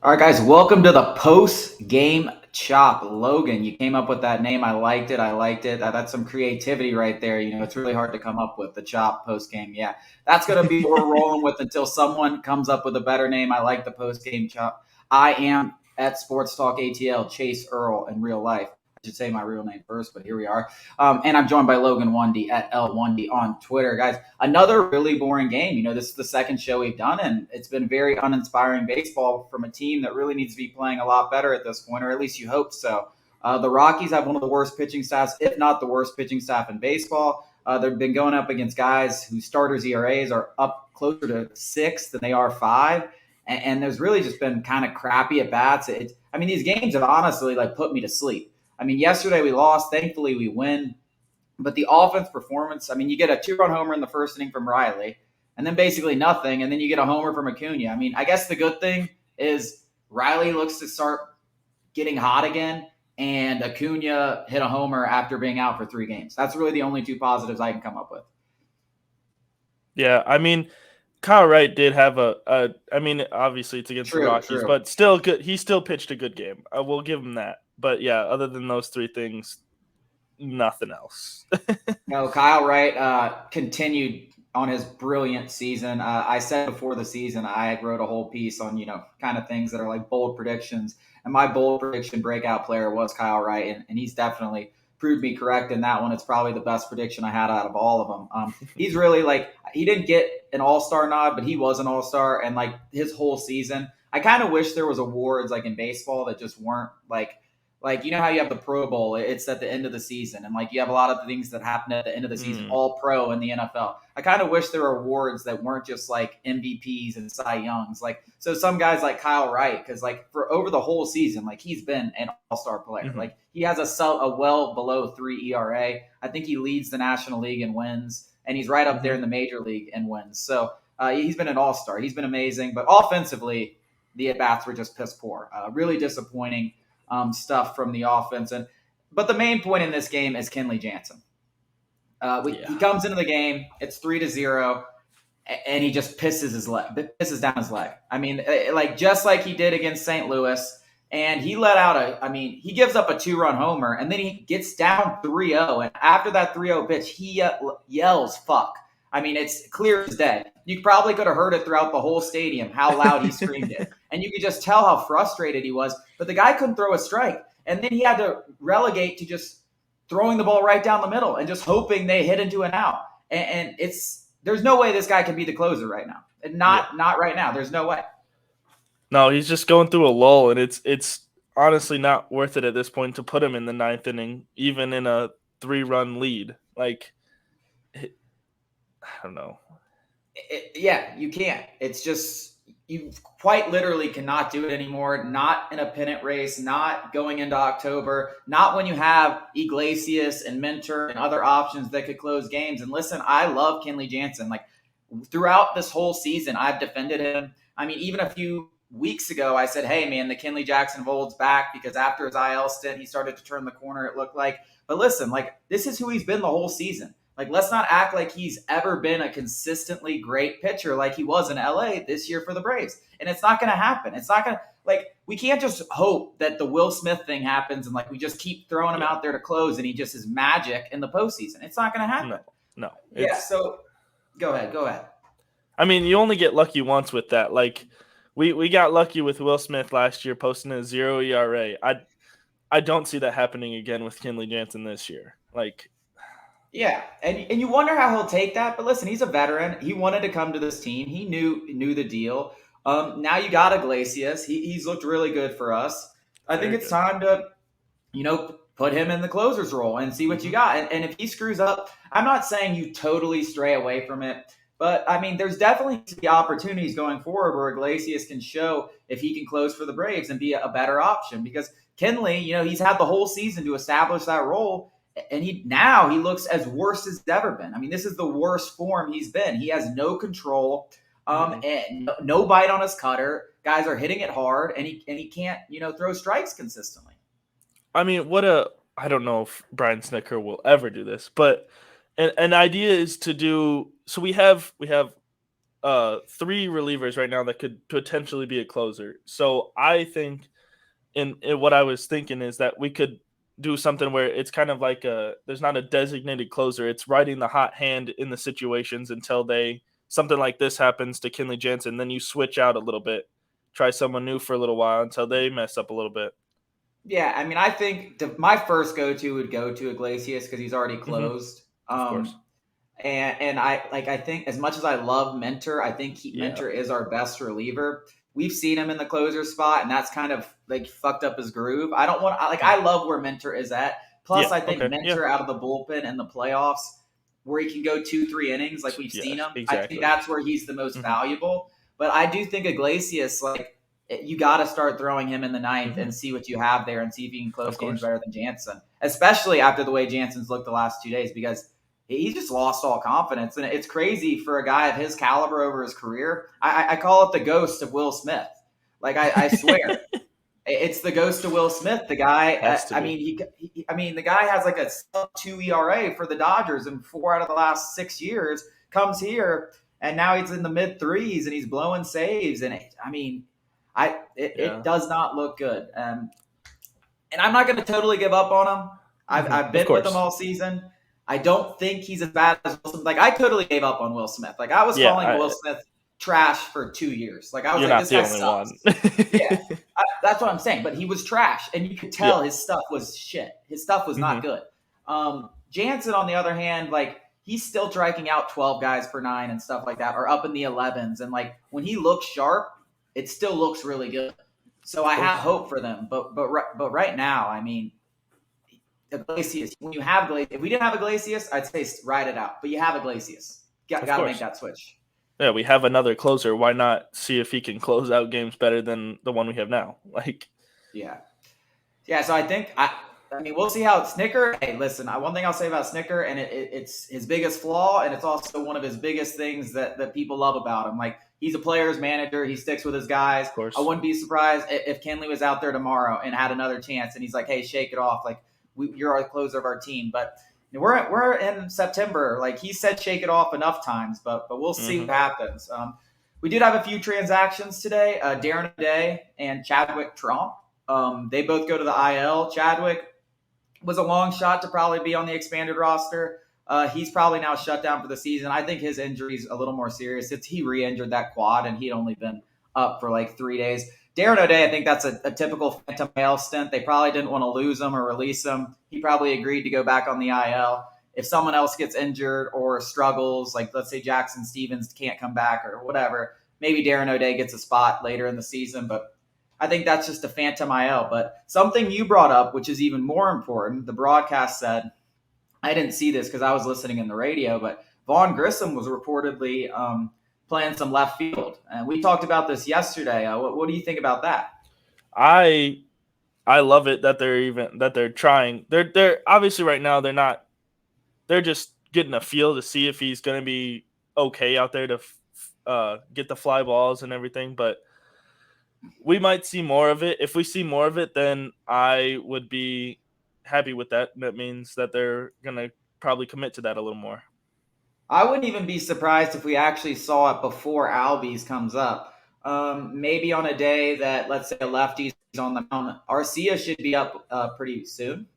All right, guys, welcome to the Postgame Chop. Logan, you came up with that name. I liked it. That's some creativity right there. It's really hard to come up with the Chop Postgame. Yeah, that's going to be what we're rolling with until someone comes up with a better name. I like the Postgame Chop. I am at Sports Talk ATL, Chase Earl in real life. I should say my real name first, but here we are. And I'm joined by Logan Wundy at L1D on Twitter. Guys, another really boring game. This is the second show we've done, and it's been very uninspiring baseball from a team that really needs to be playing a lot better at this point, or at least you hope so. The Rockies have one of the worst pitching staffs, if not the worst pitching staff in baseball. They've been going up against guys whose starters' ERAs are up closer to 6 than they are 5. And there's really just been kind of crappy at bats. These games have honestly put me to sleep. Yesterday we lost. Thankfully, we win. But the offense performance, you get a 2-run homer in the first inning from Riley, and then basically nothing, and then you get a homer from Acuna. I guess the good thing is Riley looks to start getting hot again, and Acuna hit a homer after being out for 3 games. That's really the only 2 positives I can come up with. Yeah, Kyle Wright did have obviously it's against the Rockies, but still good. He still pitched a good game. I will give him that. But yeah, other than those 3 things, nothing else. No, Kyle Wright continued on his brilliant season. I said before the season, I wrote a whole piece on, kind of things that are like bold predictions. And my bold prediction breakout player was Kyle Wright. And he's definitely proved me correct in that one. It's probably the best prediction I had out of all of them. He's really he didn't get an all-star nod, but he was an all-star. And his whole season, I kind of wish there was awards in baseball that just weren't how you have the Pro Bowl, it's at the end of the season. And you have a lot of the things that happen at the end of the season, all pro in the NFL. I kind of wish there were awards that weren't just MVPs and Cy Youngs. So some guys like Kyle Wright, because for over the whole season, he's been an all-star player. Mm-hmm. He has a well below 3 ERA. I think he leads the National League in wins, and he's right up there in the Major League in wins. So he's been an all-star. He's been amazing. But offensively, the at-bats were just piss poor. Really disappointing. Stuff from the offense. But the main point in this game is Kenley Jansen. He comes into the game, it's 3-0, and he just pisses down his leg. Just like he did against St. Louis. And he let out he gives up a 2-run homer, and then he gets down 3-0. And after that 3-0 pitch, he yells, fuck. It's clear as day. You probably could have heard it throughout the whole stadium, how loud he screamed it. And you could just tell how frustrated he was. But the guy couldn't throw a strike. And then he had to relegate to just throwing the ball right down the middle and just hoping they hit into an out. And there's no way this guy can be the closer right now. Not right now. There's no way. No, he's just going through a lull, and it's honestly not worth it at this point to put him in the 9th inning, even in a 3-run lead. I don't know. You can't. It's just you quite literally cannot do it anymore. Not in a pennant race, not going into October, not when you have Iglesias and Mentor and other options that could close games. And listen, I love Kenley Jansen. Throughout this whole season, I've defended him. Even a few weeks ago, I said, hey, man, the Kenley Jackson of old's back because after his IL stint, he started to turn the corner, it looked like. But listen, this is who he's been the whole season. Let's not act like he's ever been a consistently great pitcher like he was in LA this year for the Braves. And it's not going to happen. It's not going to, we can't just hope that the Will Smith thing happens and, we just keep throwing him out there to close and he just is magic in the postseason. It's not going to happen. No. So go ahead. You only get lucky once with that. We got lucky with Will Smith last year posting a 0 ERA. I don't see that happening again with Kenley Jansen this year. Yeah, and you wonder how he'll take that. But listen, he's a veteran. He wanted to come to this team. He knew the deal. Now you got Iglesias. He's looked really good for us. I think it's time to, put him in the closer's role and see what you got. And if he screws up, I'm not saying you totally stray away from it. But, there's definitely the opportunities going forward where Iglesias can show if he can close for the Braves and be a better option. Because Kenley, he's had the whole season to establish that role. And he looks as worse as he's ever been. This is the worst form he's been. He has no control, and no bite on his cutter. Guys are hitting it hard, and he can't, throw strikes consistently. I don't know if Brian Snitker will ever do this, but an idea is to do. So we have three relievers right now that could potentially be a closer. So I think in what I was thinking is that we could do something where it's kind of like there's not a designated closer. It's riding the hot hand in the situations until something like this happens to Kenley Jansen. Then you switch out a little bit, try someone new for a little while until they mess up a little bit. Yeah, I mean, I think my first go-to would go to Iglesias because he's already closed. Of course. And I think as much as I love Mentor, I think Mentor is our best reliever. We've seen him in the closer spot, and that's kind of like fucked up his groove. I don't want I love where Mentor is at. Plus, I think Mentor out of the bullpen in the playoffs, where he can go 2-3 innings, like we've seen him. Exactly. I think that's where he's the most valuable. But I do think Iglesias, you got to start throwing him in the ninth and see what you have there and see if you can close games better than Jansen, especially after the way Jansen's looked the last 2 days, because he just lost all confidence. And it's crazy for a guy of his caliber over his career. I call it the ghost of Will Smith. I swear. It's the ghost of Will Smith. The guy, the guy has like a sub-2 ERA for the Dodgers in 4 out of the last 6 years, comes here, and now he's in the mid-3s and he's blowing saves. And it does not look good. And I'm not going to totally give up on him. I've been with him all season. I don't think he's as bad as Will Smith. I totally gave up on Will Smith. I was calling Will Smith trash for 2 years. I was like, this guy sucks. That's what I'm saying. But he was trash, and you could tell his stuff was shit. His stuff was not good. Jansen, on the other hand, he's still striking out 12 guys per 9 and stuff like that, or up in the 11s. And when he looks sharp, it still looks really good. So I have hope for them. But right now, I mean, Iglesias, when you have Iglesias, if we didn't have Iglesias, I'd say ride it out. But you have Iglesias. Got to make that switch. Yeah, we have another closer. Why not see if he can close out games better than the one we have now? Yeah. So I think we'll see how Snicker. Hey, listen, one thing I'll say about Snicker, and it's his biggest flaw, and it's also one of his biggest things that people love about him. He's a player's manager. He sticks with his guys. Of course. I wouldn't be surprised if Kenley was out there tomorrow and had another chance, and he's like, "Hey, shake it off. You're our closer of our team." But we're in September. He said, shake it off enough times, but we'll see what happens. We did have a few transactions today. Darren O'Day and Chadwick Tromp. They both go to the IL. Chadwick was a long shot to probably be on the expanded roster. He's probably now shut down for the season. I think his injury's a little more serious. He re-injured that quad, and he'd only been up for 3 days. Darren O'Day, I think that's a typical phantom IL stint. They probably didn't want to lose him or release him. He probably agreed to go back on the IL. If someone else gets injured or struggles, let's say Jackson Stevens can't come back or whatever, maybe Darren O'Day gets a spot later in the season. But I think that's just a phantom IL. But something you brought up, which is even more important, the broadcast said, I didn't see this because I was listening in the radio, but Vaughn Grissom was reportedly playing some left field. And we talked about this yesterday. What do you think about that? I love it that they're trying. They're obviously right now they're just getting a feel to see if he's going to be okay out there to get the fly balls and everything, but we might see more of it. If we see more of it, then I would be happy with that. That means that they're going to probably commit to that a little more. I wouldn't even be surprised if we actually saw it before Albies comes up. Maybe on a day that, let's say, a lefty's on the mound, Arcia should be up pretty soon.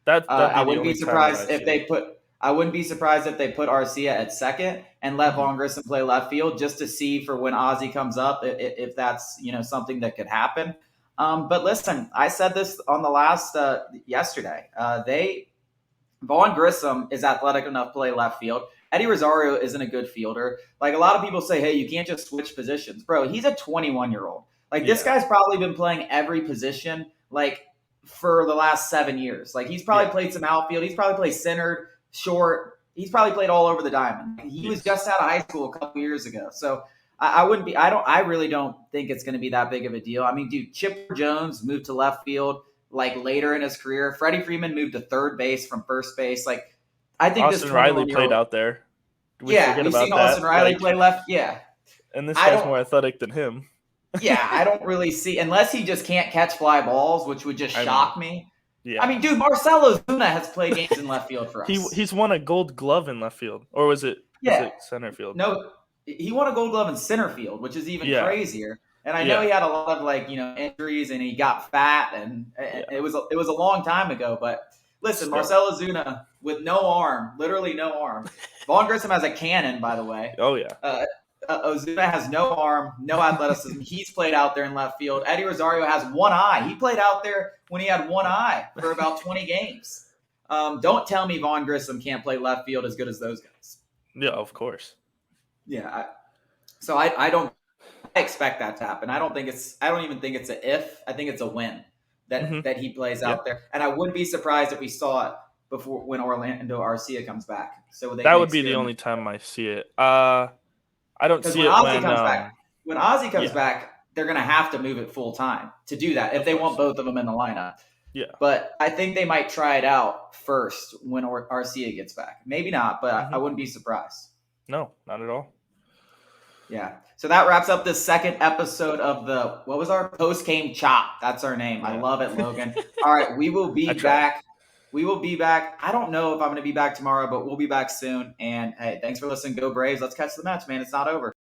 I wouldn't be surprised if they put Arcia at second and let Vaughn Grissom play left field just to see for when Ozzie comes up if that's something that could happen. But listen, I said this on the last yesterday. Vaughn Grissom is athletic enough to play left field. Eddie Rosario isn't a good fielder. A lot of people say, hey, you can't just switch positions. Bro, he's a 21-year-old. This guy's probably been playing every position, for the last 7 years. He's probably played some outfield. He's probably played center, short. He's probably played all over the diamond. He was just out of high school a couple years ago. So I really don't think it's going to be that big of a deal. Dude, Chipper Jones moved to left field later in his career. Freddie Freeman moved to third base from first base. I think Austin Riley played out there. We've seen Austin Riley play left. Yeah. And this guy's more athletic than him. Yeah, I don't really see, unless he just can't catch fly balls, which would just shock me. Yeah. Dude, Marcelo Zuna has played games in left field for us. He's won a Gold Glove in left field. Or was it center field? No, he won a Gold Glove in center field, which is even crazier. And I know he had a lot of injuries, and he got fat, and it was a long time ago. But listen, Marcell Ozuna with no arm, literally no arm. Vaughn Grissom has a cannon, by the way. Oh yeah. Ozuna has no arm, no athleticism. He's played out there in left field. Eddie Rosario has one eye. He played out there when he had one eye for about 20 games. Don't tell me Vaughn Grissom can't play left field as good as those guys. Yeah, of course. Yeah. I don't expect that to happen. I don't even think it's a if. I think it's a when that he plays out there. And I wouldn't be surprised if we saw it before when Orlando Arcia comes back. So that would be the only time I see it. I don't see it when Ozzy comes back. They're going to have to move it full time to do that if they want both of them in the lineup. Yeah. But I think they might try it out first when Arcia gets back. Maybe not, but I wouldn't be surprised. No, not at all. Yeah. So that wraps up the second episode of what was our Postgame Chop? That's our name. Yeah. I love it, Logan. All right. We will be back. We will be back. I don't know if I'm going to be back tomorrow, but we'll be back soon. And hey, thanks for listening. Go Braves. Let's catch the Mets, man. It's not over.